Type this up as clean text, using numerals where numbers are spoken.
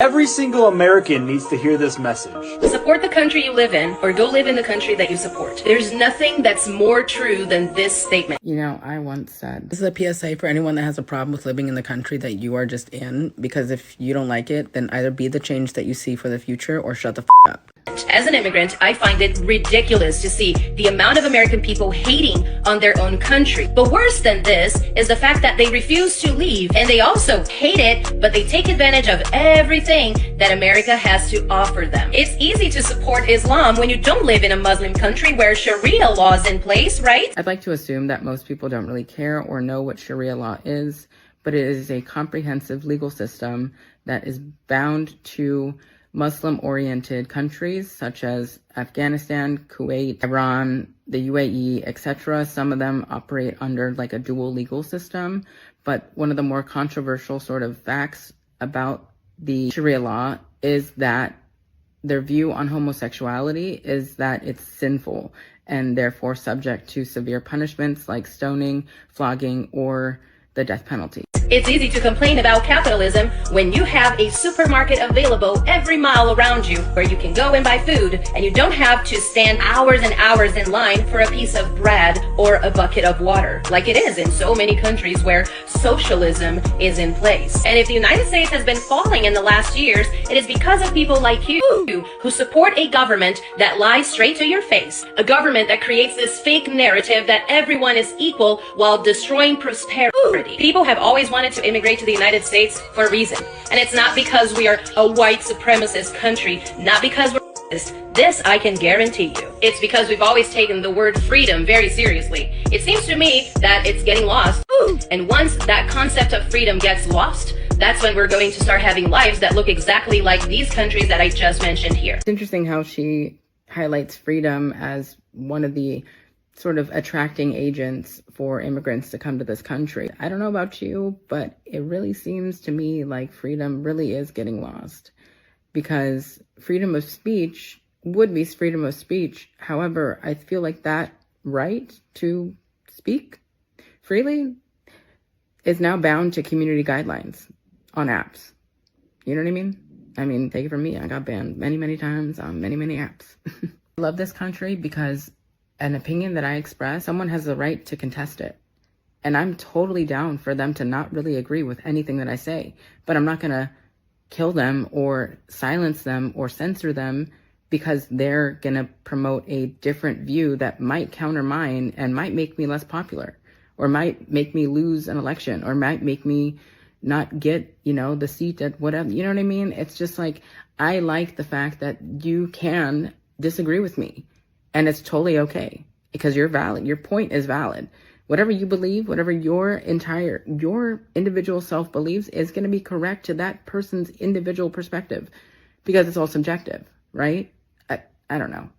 Every single American needs to hear this message. Support the country you live in, or go live in the country that you support. There's nothing that's more true than this statement. You know, I once said, this is a PSA for anyone that has a problem with living in the country that you are just in, because if you don't like it, then either be the change that you see for the future or shut the up. As an immigrant, I find it ridiculous to see the amount of American people hating on their own country. But worse than this is the fact that they refuse to leave, and they also hate it, but they take advantage of everything that America has to offer them. It's easy to support Islam when you don't live in a Muslim country where Sharia law is in place, right? I'd like to assume that most people don't really care or know what Sharia law is, but it is a comprehensive legal system that is bound to Muslim-oriented countries such as Afghanistan, Kuwait, Iran, the UAE, etc. Some of them operate under like a dual legal system, but one of the more controversial sort of facts about the Sharia law is that their view on homosexuality is that it's sinful and therefore subject to severe punishments like stoning, flogging, or the death penalty. It's easy to complain about capitalism when you have a supermarket available every mile around you where you can go and buy food and you don't have to stand hours and hours in line for a piece of bread or a bucket of water, like it is in so many countries where socialism is in place. And if the United States has been falling in the last years, it is because of people like you who support a government that lies straight to your face, a government that creates this fake narrative that everyone is equal while destroying prosperity. People have always wanted to immigrate to the United States for a reason. And it's not because we are a white supremacist country, not because we're racist. This I can guarantee you. It's because we've always taken the word freedom very seriously. It seems to me that it's getting lost. And once that concept of freedom gets lost, that's when we're going to start having lives that look exactly like these countries that I just mentioned here. It's interesting how she highlights freedom as one of the sort of attracting agents for immigrants to come to this country. I don't know about you, but it really seems to me like freedom really is getting lost, because freedom of speech would be freedom of speech. However, I feel like that right to speak freely is now bound to community guidelines on apps. You know what I mean? I mean, take it from me. I got banned many, many times on many, many apps. I love this country because an opinion that I express, someone has the right to contest it. And I'm totally down for them to not really agree with anything that I say. But I'm not going to kill them or silence them or censor them because they're going to promote a different view that might counter mine and might make me less popular, or might make me lose an election, or might make me not get, you know, the seat at whatever. You know what I mean? It's just like, I like the fact that you can disagree with me. And it's totally okay, because you're valid. Your point is valid. Whatever you believe, whatever your individual self believes is going to be correct to that person's individual perspective, because it's all subjective, right? I don't know.